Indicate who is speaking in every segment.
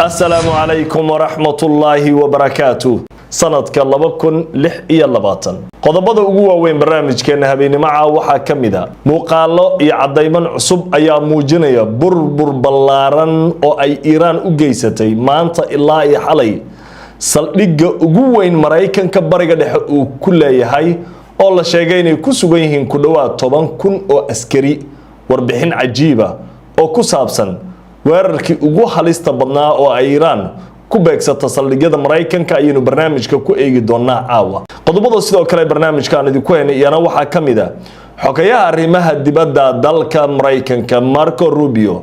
Speaker 1: السلام عليكم ورحمة الله وبركاته sanadka 2026 qodobada ugu waaweyn barnaamijkeena habeenimo waxa kamida muuqaalo iyo cadeyman cusub ayaa muujinaya burbur ballaaran oo ay Iran u geysatay maanta ilaa iyo xalay saldhigga ugu weyn Mareykanka bariga dhexe uu ku leeyahay oo la sheegay inay ku sugan yihiin ku dhawaad 10,000 oo askari warbixin cajiiba oo ku saabsan weerarkii ugu halista badnaa oo ay Iran ku beegsata saldhigyada Mareykanka ayaynu barnaamijka ku eegi doonaa caawa qodobada sidoo kale barnaamijka aan idinku haynay iyana waxa kamida xogayaha arrimaha dibadda dalka Mareykanka Marco Rubio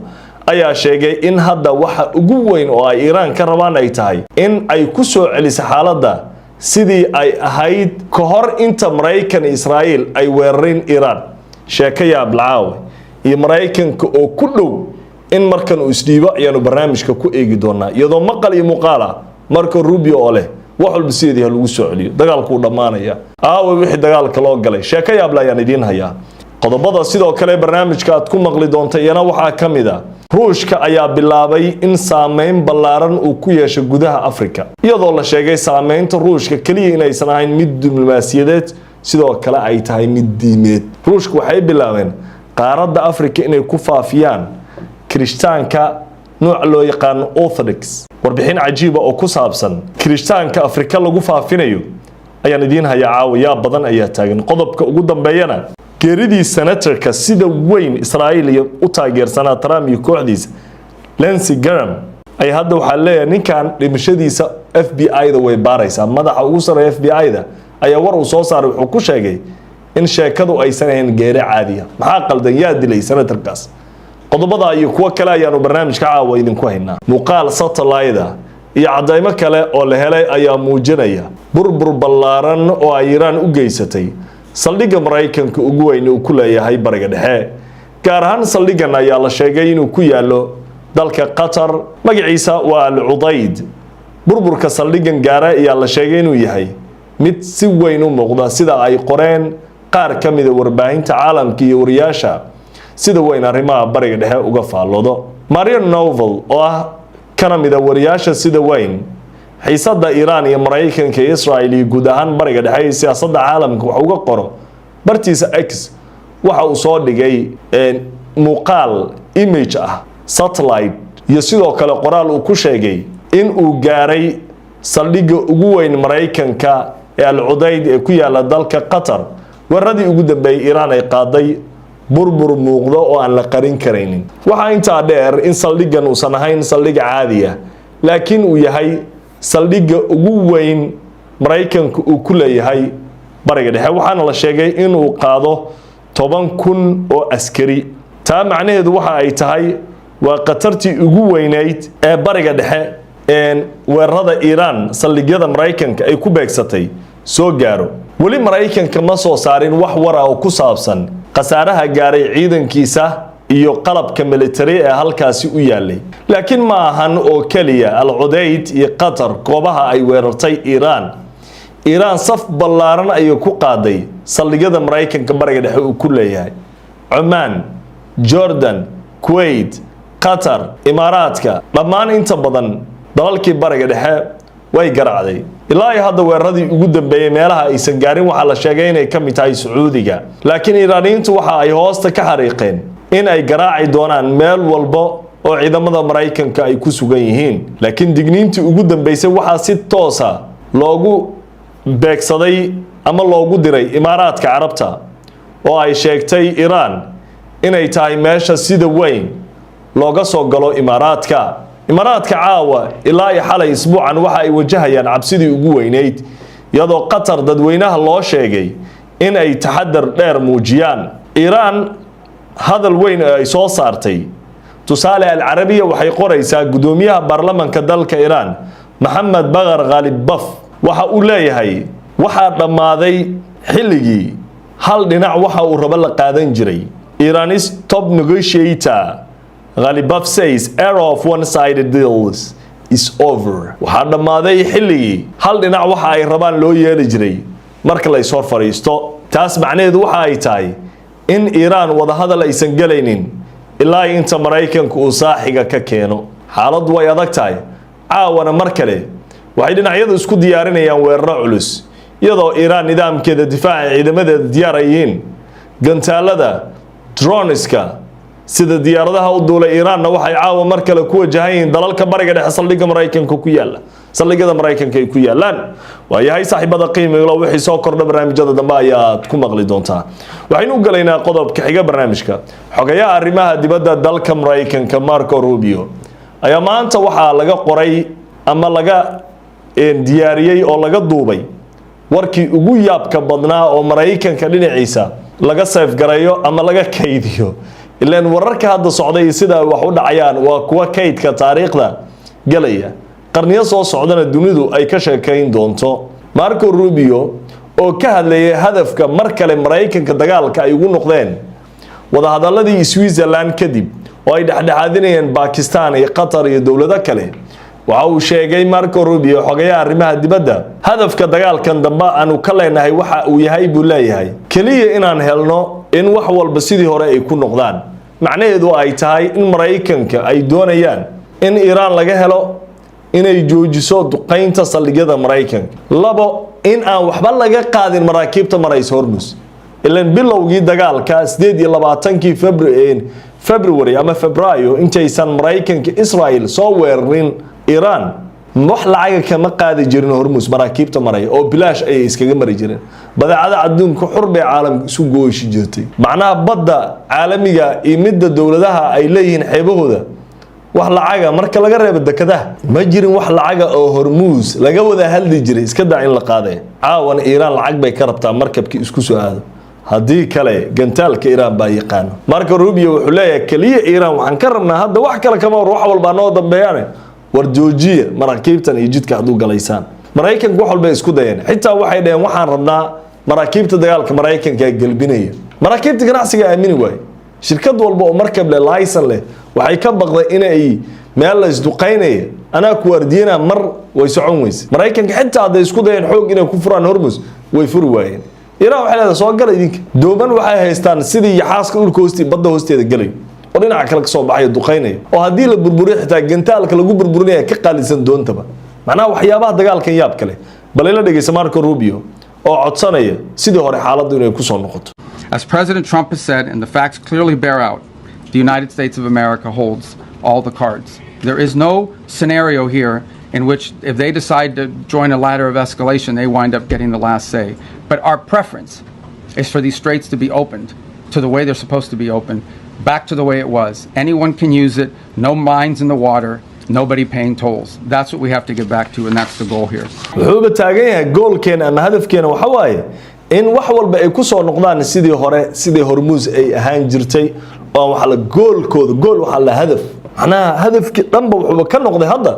Speaker 1: ayaa sheegay in hadda waxa ugu weyn oo ay Iran ka rabaan ay tahay in ay ku soo celiso xaaladda sidii ay ahayd ka hor inta Mareykan Israa'iil ay weerarin Iran sheekaya Blaawe iyo Mareykanka oo ku dhow in markan uu isdiibo ayaanu barnaamijka ku eegi doonaa iyadoo maqal iyo muuqaala Marco Rubio oo leh wax walba sidii lagu soo celiyo dagaalku dhamaanaya wixii dagaalka loo galay sheekaya Blaawe idin haya qodobada sidoo kale barnaamijka aad ku maqli doonto iyana waxa kamida Ruushka ayaa bilaabay in saameyn ballaaran uu ku yeesho gudaha Afrika iyadoo la sheegay saameynta Ruushka kaliya inaysan ahayn mid diblomaasiyadeed sidoo kale ay tahay mid diimeed Ruushku waxay bilaabeen qaaradda Afrika inay ku faafiyaan Kirishtaanka nooc loo yaqaan Orthodox warbixin cajiiba oo ku saabsan Kirishtaanka Afrika lagu faafinayo ayaan idin hayaa caawiya badan ayaa taagan qodobka ugu dambeeyana geeridii senatorka sida weyn Israa'iil u taageersanaa Trump iyo kooxdiisa Lindsey Graham ay hadda waxa leeyahay ninkan dhimashadiisa FBI-da way baaraysaa madaxa ugu sareeya FBI-da ayaa war uu soo saaray wuxuu ku sheegay in sheekadu aysan ahayn geeri caadi ah maxaa qaldan yaa dilay senatorkaas qodobada iyo kuwa kale ayaanu barnaamijka caawa idinku haynaa muuqaal satellite iyo cadeymo kale oo la helay ayaa muujinaya burbur ballaaran oo ay Iran u geysatay saldhigga Mareykanka ugu weyn uu ku leeyahay bariga dhexe gaar ahaan saldhiggan ayaa la sheegay inuu ku yaalo dalka Qatar magaciisa waa Al-Udayd burburka saldhiggan gaara ayaa la sheegay inuu yahay mid si weyn u muuqda sida ay qoreen qaar kamida warbaahinta caalamka iyo wariyaasha sida weyn arrimaha bariga dhexe uga faaloodo Marian Novel oo ah kanamida wariyaasha sida weyn xiisadda Iran iyo Mareykanka iyo Israa'iil iyo guud ahaan bariga dhexe siyaasadda caalamka waxa uga qoro bartiisa X waxa uu soo dhigay muuqaal image ah satellite iyo sidoo kale qoraal uu ku sheegay in uu gaaray saldhigga ugu weyn Mareykanka ee Al-Udayd ee ku yaala dalka Qatar weeraradii ugu dambeeyay Iran ay qaaday burbur muuqdo oo aan la qarin kareynin waxa inta dheer in saldhiggan uu san ahayn saldhig caadi ah laakiin uu yahay saldhigga ugu weyn Mareykanka uu ku leeyahay bariga dhexe waxaana la sheegay inuu qaado 10,000 oo askari taa macnaheedu waxa ay tahay waa qatartii ugu weynayd ee bariga dhexe weerarada Iran saldhigyada Mareykanka ay ku beegsatay soo gaaro wali Mareykanka ma soo saarin wax war ah oo ku saabsan qasaaraha gaaray ciidankiisa iyo qalabka military ee halkaasi u yaalay laakiin ma ahan oo kaliya Al-Udayd iyo Qatar goobaha ay weerartay Iran saf ballaaran ay ku qaaday saldhigyada Mareykanka bariga dhexe uu ku leeyahay Oman Jordan Kuwait Qatar Imaaraadka dhammaan inta badan dalalkii bariga dhexe way garaacday ilaa hadda weeraradii ugu dambeeyay meelaha aysan gaarin waxa la sheegay inay ka mid tahay Sacuudiga laakiin Iiraaniyiintu waxa ay hoosta ka xariiqeen in ay garaaci doonaan meel walba oo ciidamada Mareykanka ay ku sugan yihiin laakiin digniintii ugu dambeysay waxa si toos ah loogu beegsaday ama loogu diray Imaaraadka Carabta oo ay sheegtay Iran inay tahay meesha sida weyn looga soo galo Imaaraadka caawa ilaa xalay isbuucan waxa ay wajahayaan cabsidii ugu weynayd iyadoo Qatar dadweynaha loo sheegay in ay taxadar dheer muujiyaan Iran hadal weyn ay soo saartay tusaale Al-Arabiya waxay qoraysaa gudoomiyaha baarlamaanka dalka Iran Mohammad Baghar Ghalibaf waxa uu leeyahay waxa dhamaaday xilligii hal dhinac waxa uu raba la qaadan jiray Iran's top negotiator Ghalibaf says era of one-sided deals is over waxa dhamaaday xilligii hal dhinac waxa ay rabaan loo yeeli jiray marka la soo fariisto taas macnaheedu waxa ay tahay in Iran wada hadal aysan galaynin ilaa inta Mareykanku uu saaxiga ka keeno xaaladu way adag tahay caawana mar kale waxay dhinacyadu isku diyaarinayaan weeraro culus iyadoo Iiraan nidaamkeeda difaaca ciidamadeeda diyaar yihiin gantaalada droneska sida diyaaradaha u duulay Iiraanna waxay caawa mar kale ku wajahayn dalalka bariga dhexe saldhigga Mareykanka ku yaala saldhigyada Mareykanka ay ku yaalaan waayahay saaxiibada qiimiga loo wixii soo kordha barnaamijyada dambe ayaad ku maqli doontaa waxaynu u galaynaa qodobka xiga barnaamijka xogayaha arrimaha dibadda dalka Mareykanka Marco Rubio ayaa maanta waxaa laga qoray ama laga diyaariyay oo laga duubay warkii ugu yaabka badnaa oo Mareykanka dhinaciisa laga save gareeyo ama laga kaydiyo ilaan wararka hadda socday sida wax u dhacayaan waa kuwa kaydka taariikhda galaya qarniyo soo socdana dunidu ay ka sheekayn doonto Marco Rubio oo ka hadlayay hadafka mar kale Mareykanka dagaalka ay ugu noqdeen wada hadaladii Switzerland kadib oo ay dhaxdhaxaadinayeen Pakistan iyo Qatar iyo dawlado kale waxa uu sheegay Marco Rubio xogayaha arrimaha dibadda hadafka dagaalkan dambe aanu ka leenahay waxa uu yahay buu leeyahay kaliya inaan helno in wax walba sidii hore ay ku noqdaan macnaheedu ay tahay in Mareykanka ay doonayaan in Iiraan laga helo inay joojiso duqeynta saldhigyada Mareykanka labo in aan waxba laga qaadin maraakiibta maraysa Hormuz ilaan bilowgii dagaalka 28kii February ama Febraayo intaysan Mareykanka Israel soo weerarin Iiraan wax lacag kama qaadi jirin Hormuz maraakiibta maray oo bilaash ay iskaga mari jireen badeecada adduunka xurbe caalamka isu gooshi jirtay macnaha badda caalamiga iyo midda dawladaha ay leeyihiin xeebahooda wax lacaga marka laga reebo dekadaha ma jirin wax lacaga oo Hormuz laga wada hadli jiray iska daa in la qaaday caawan Iiraan lacag bay ka rabtaa markabkii isku soo aado haddii kale gantaalka Iiraan baa yaqaan Marco Rubio wuxuu leeyahay kaliya Iiraan waxaan ka rabnaa hadda wax kale kama wax walba noo dambeeyaan war joojiya maraakiibtan iyo jidka aad u galaysaan Mareykanka wax walba isku dayeen xitaa waxay dhaheen waxaan rabnaa maraakiibta dagaalka Mareykanka galbinaya maraakiibta ganacsiga aamini waay shirkad walba oo markab leh license leh waxay ka baqday inay meel la isduqeynay ana ku wardiyana mar way socon weys Mareykanka xitaa haday isku dayeen xoog inay ku furaan Hormuz way furi waayeen Iiraan waxay leedahay soo galay idinka dooban waxay haystaan sidii yaxaaska dhulka hoostiisa badda hoosteeda galay oo dhinaca kale ka soo baxay duqeynay oo hadii la burburiyo xitaa gantaalka lagu burburinaya ka qaalisan doontaba macnaha waxyaabaha dagaalkan yaab kale bal ila dhageysa Marco Rubio oo codsanaya sidii hore xaaladdu inay ku soo noqoto
Speaker 2: As President Trump has said, and the facts clearly bear out, the United States of America holds all the cards. There is no scenario here in which if they decide to join a ladder of escalation, they wind up getting the last say. But our preference is for these straits to be opened to the way they're supposed to be opened, back to the way it was. Anyone can use it, no mines in the water, nobody paying tolls. That's what we have to get back to, and that's the goal here.
Speaker 1: wuxuu taagan yahay goolkeena ama hadafkeena waxa waaye in wax walba ay ku soo noqdaan sidii hore sidii Hormuz ay ahaan jirtay oo waxa la goolkooda gool waxa la hadaf macnaha hadafkii dhanba wuxuu ka noqday hadda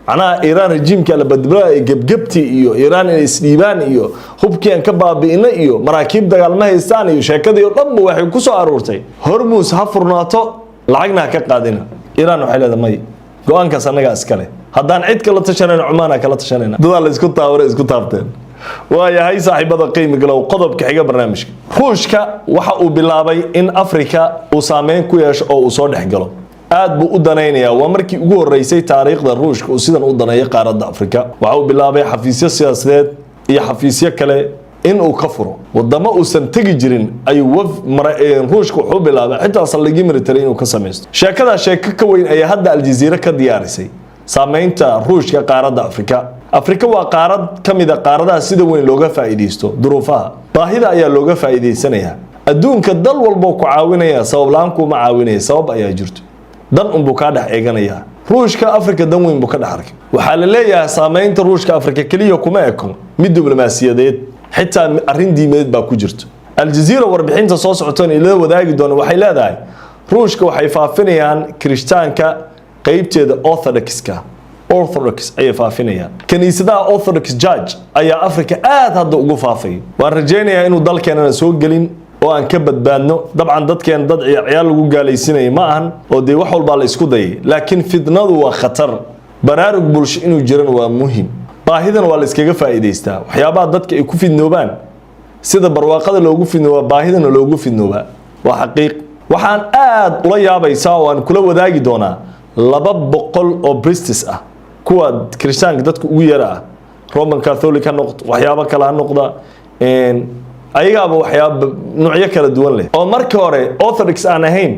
Speaker 1: macnaha Iiraan rejiimka la badbalay gebgebti iyo Iiraan inay isdhiibaan iyo hubkeen ka baabi'ina iyo maraakiib dagaalma haystaan iyo sheekadii oo dhanba waxay ku soo aroortay Hormuz ha furnaato lacagna ka qaadina Iiraan waxay leedahay go'aankaas anaga iskale haddaan cid kala tashanayna Cumaan kala tashanayna dad la isku taaware isku taabteen waayahay saaxiibada qiimiga loo qodobka xiga barnaamijka Ruushka waxa uu bilaabay in Afrika uu saameyn ku yeesho oo uu soo dhaxgalo aad buu u danaynayaa waa markii ugu horeysay taariikhda Ruushka uu sidan u daneeyay qaaradda Afrika waxa uu bilaabay xafiisyo siyaasadeed iyo xafiisyo kale in uu ka furo wadamo uusan tagi jirin ayuu Ruushka wuxuu bilaabay xitaa saldhigi military inuu ka sameeyo sheekada sheeko ka weyn ay hadda Al Jazeera ka diyaarisay saameynta Ruushka qaaradda Afrika waa qaarad kamid ah qaaradaha sida weyn looga faa'iideysto duruufaha baahida ayaa looga faa'iideysanayaa adduunka dal walba ku caawinaya sabab laan kuma caawinaya sabab ayaa jirto dan buu ka dhax eeganaya Ruushka Afrika dan weyn buu ka dhax arkay waxa la leeyahay saameynta Ruushka Afrika kaliya kuma ekon mid diblomaasiyadeed xitaa arrin diimeed baa ku jirto Al Jazeera warbixinta soo socotay ila wadaagi doona waxay leedahay Ruushka waxay faafinayaan Kirishtaanka qaybteeda Orthodox ay faafinayaan kaniisadaha Orthodox Church ayaa Afrika aad hadda ugu faafay waan rajaynayaa inuu dalkeena soo galin oo aan ka badbaadno dabcan dadkeen dad ciyaal lagu gaalaysinay ma ahan oo de wax walba la isku dayay laakiin fitnadu waa khatar baraarug bulsho inuu jiran waa muhiim baahidan waa la iskaga faa'iideystaa waxyaabaha dadka ay ku fidnoobaan sida barwaaqada loogu fidnooba baahidana loogu fidnooba waa xaqiiq waxaan aad ula yaabaysaa oo aan kula wadaagi doonaa 200 oo British ah kuwa Kirishtaanka dadka ugu yara Roman Catholic ha noqdo waxyaabo kale ha noqda ayaga waxyaabo noocyo kala duwan leh oo markii hore Orthodox aan ahayn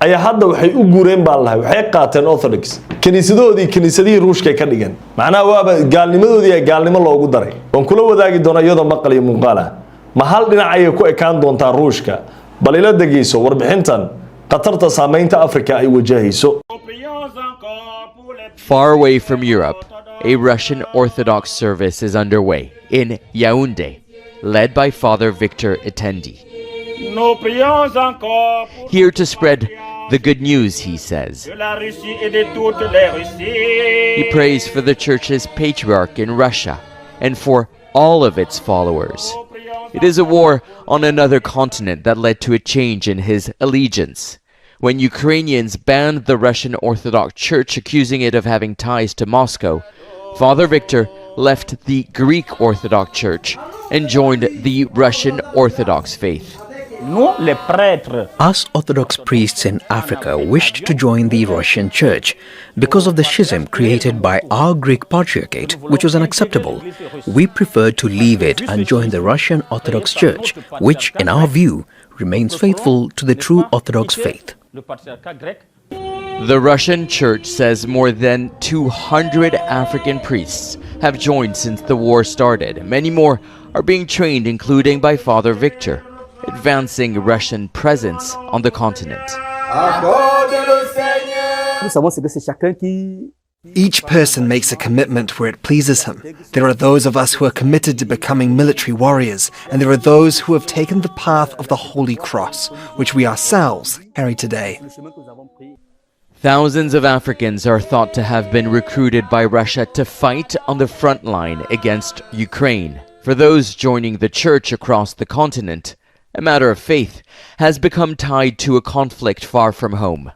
Speaker 1: ayaa hadda waxay u guureen baa lahayd waxay qaateen Orthodox kaniisadii Ruushka ka dhigan macnaha waaba gaalnimadoodii ay gaalnimo loogu daray oo kula wadaagi doona iyadoo maqal iyo muuqaal ah ma hal dhinac ay ku ekaan doontaa Ruushka bal ila dhageyso warbixintan qatarta saameynta Afrika ay wajahayso.
Speaker 3: Far away from Europe, a Russian Orthodox service is underway in Yaoundé, led by Father Victor Etendi. Here to spread the good news, he says. He prays for the Church's patriarch in Russia and for all of its followers. It is a war on another continent that led to a change in his allegiance. When Ukrainians banned the Russian Orthodox Church, accusing it of having ties to Moscow, Father Victor left the Greek Orthodox Church and joined the Russian Orthodox faith.
Speaker 4: Us Orthodox priests in Africa wished to join the Russian Church because of the schism created by our Greek Patriarchate, which was unacceptable. We preferred to leave it and join the Russian Orthodox Church, which, in our view, remains faithful to the true Orthodox faith.
Speaker 3: The Russian Church says more than 200 African priests have joined since the war started. Many more are being trained, including by Father Victor, advancing Russian presence on the continent.
Speaker 5: Each person makes a commitment where it pleases him. There are those of us who are committed to becoming military warriors, and there are those who have taken the path of the Holy Cross, which we ourselves carry today.
Speaker 3: Thousands of Africans are thought to have been recruited by Russia to fight on the front line against Ukraine. For those joining the church across the continent, a matter of faith has become tied to a conflict far from home.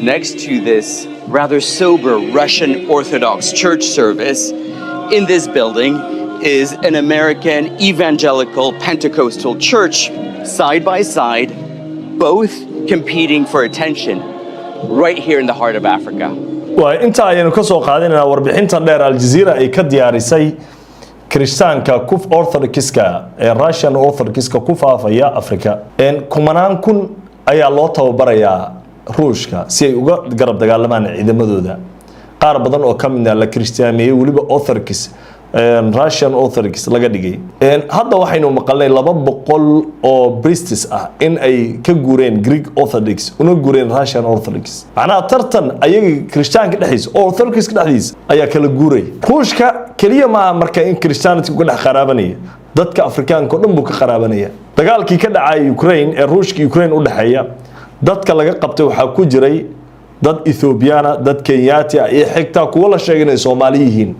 Speaker 3: Next to this rather sober Russian Orthodox church service, in this building is an American evangelical Pentecostal church, side by side, both competing for attention, right here in the heart of Africa.
Speaker 1: Waa inta aynu ka soo qaadinayna warbixinta dheer Al Jazeera ay ka diyaarisay Kirishtaanka kuf Orthodoxiska ee Russian Orthodoxiska ku faafaya Afrika. Kumanaan kun ayaa loo tababarayaa Ruushka si ay uga garab dagaalamaan ciidamadooda. Qaar badan oo ka mid ah la Kirishtaamiyay waliba Orthodox Russian Orthodox laga dhigay. Hadda waxaynu maqalnay 200 oo priests ah in ay ka guureen Greek Orthodox una guureen Russian Orthodox. Macnaha tartan ayaga Kirishtaanka dhexdiisa Orthodox dhexdiisa ayaa kala guuray. Ruushka kaliya ma marka in Christianity ku dhex qaraabanaya dadka Afrikaanka oo dhan buu ka qaraabanaya. Dagaalkii ka dhacay Ukraine ee Ruushka Ukraine u dhaxeeya dadka laga qabtay waxa ku jiray dad Ethiopiana, dad Kenyaati iyo xigta kuwa la sheegay inay Soomaali yihiin.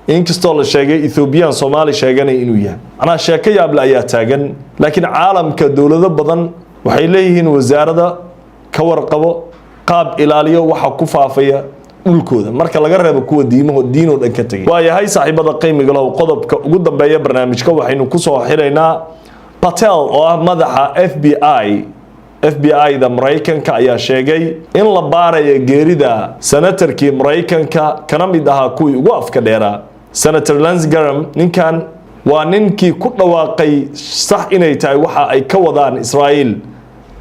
Speaker 1: inkastoo la sheegay Ethiopian Soomaali sheeganay inuu yahay ana sheeko yaab la ayaa taagan laakiin caalamka dawlado badan waxay leeyihiin wasaaradda ka warqabo qaab ilaaliyo waxa ku faafaya dhulkooda marka laga reebo kuwa diino dhan ka tagay waa yahay saaxiibada qiimiga leh qodobka ugu dambeeya barnaamijka waxaynu ku soo xiraynaa Patel oo ah madaxa FBI da Mareykanka ayaa sheegay in la baarayo geerida senatorkii Mareykanka kana mid ahaa kuwii ugu afka dheeraa Senator Lindsey Graham ninkan waa ninkii ku dhawaaqay sax inay tahay waxa ay ka wadaan Israel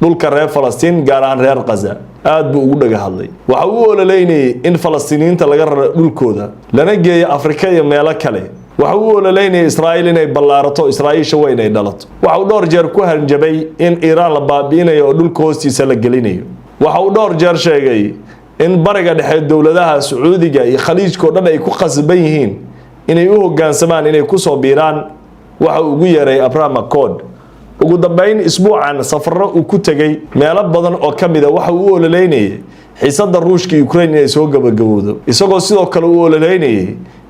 Speaker 1: dhulka reer Falastiin gaar ahaan reer Gaza aad buu ugu dhaga hadlay waxa uu ololeynayay in Falastiiniinta laga raro dhulkooda lana geeyo Afrika iyo meelo kale waxa uu ololeynayay Israel inay ballaarato Israa'iisha way inay dhalato waxa uu dhowr jeer ku hanjabay in Iran la baabiinayo oo dhulka hoostiisa la gelinayo waxa uu dhowr jeer sheegay in bariga dhexe dawladaha Sacuudiga iyo Khaliijka oo dhan ay ku qasban yihiin inay u hoggaansamaan inay ku soo biiraan waxa uu ugu yeeray Abraham Accord ugu dambeyn isbuucan safarro uu ku tagay meelo badan oo kamid ah waxa uu ololeynayay xiisadda Ruushka iyo Ukraine inay soo gabagabowdo isagoo sidoo kale uu ololeynayay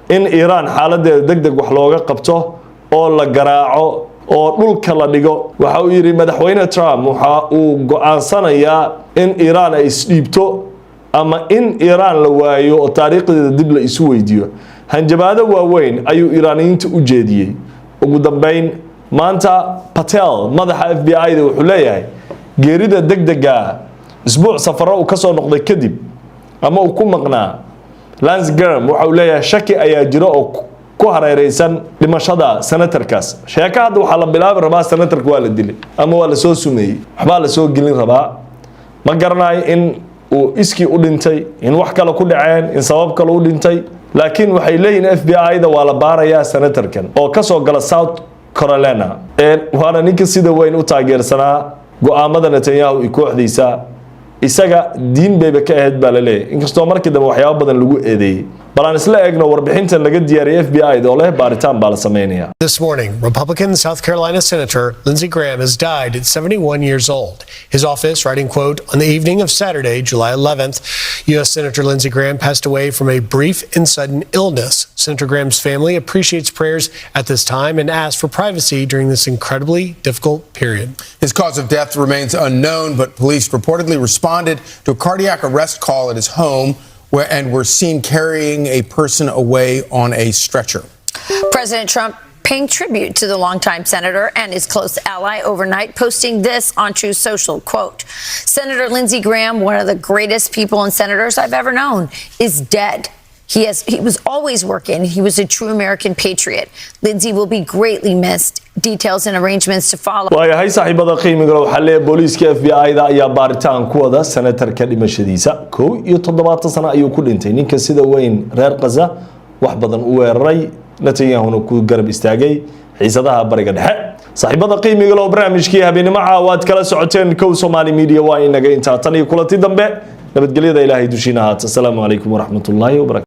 Speaker 1: in Iran xaaladeeda degdeg wax looga qabto oo la garaaco oo dhulka la dhigo waxa uu yiri madaxweyne Trump waxa uu go'aansanayaa in Iran ay isdhiibto ama in Iran la waayo oo taariikhdeeda dib la isu weydiyo hanjabaado waaweyn ayuu Iiraaniyiinta u jeediyay ugu dambeyn maanta Patel madaxa FBI da wuxuu leeyahay geerida degdega isbuuc safarro uu ka soo noqday kadib ama uu ku maqnaa Lindsey Graham waxa uu leeyahay shaki ayaa jira oo ku hareeraysan dhimashada senatorkaas sheeka hadda waxa la bilaabi rabaa senatorka waa la dilay ama waa la soo sumeeyay waxba la soo gelin rabaa ma garanayo in uu iski u dhintay in wax kale ku dhaceen in sabab kale u dhintay laakiin waxay leeyihiin FBI-da waa la baarayaa senatorkan oo ka soo gala South Carolina waana ninka sida weyn u taageersanaa go'aamada Netanyahu iyo kooxdiisa isaga diin bayba ka ahayd baa la leeyahay inkastoo markii dambe waxyaabo badan lagu eedeeyay balan isla eegno warbixintan laga diyaariyay FBI oo leh baaritaan baa la sameynaya.
Speaker 6: This morning, Republican South Carolina Senator Lindsey Graham has died at 71 years old. His office writing, quote, on the evening of Saturday, July 11th, U.S. Senator Lindsey Graham passed away from a brief and sudden illness. Senator Graham's family appreciates prayers at this time and asks for privacy during this incredibly difficult period.
Speaker 7: His cause of death remains unknown, but police reportedly responded to a cardiac arrest call at his home and were seen carrying a person away on a stretcher.
Speaker 8: President Trump paying tribute to the longtime senator and his close ally overnight, posting this on Truth Social, quote, Senator Lindsey Graham, one of the greatest people and senators I've ever known, is dead. He was always working. He was a true American patriot. Lindsey will be greatly missed. Details and arrangements to follow.
Speaker 1: waayahay saaxiibada qiimiga waxa leeyahay booliiska FBI-da ayaa baaritaan ku wada senatorka dhimashadiisa 17 sano ayuu ku dhintay ninka sida weyn reer Gaza wax badan u weeraray Netanyahu ku garab istaagay xiisadaha bariga dhexe saaxiibada qiimiga loo barnaamijkii habeenimo caawaad kala socoteen kow Somali Media waa inaga inta tan iyo kulanti dambe nabadgelyada Ilaahay dushiina haata. Assalaamu alaykum wa rahmatullahi wa barakatuh.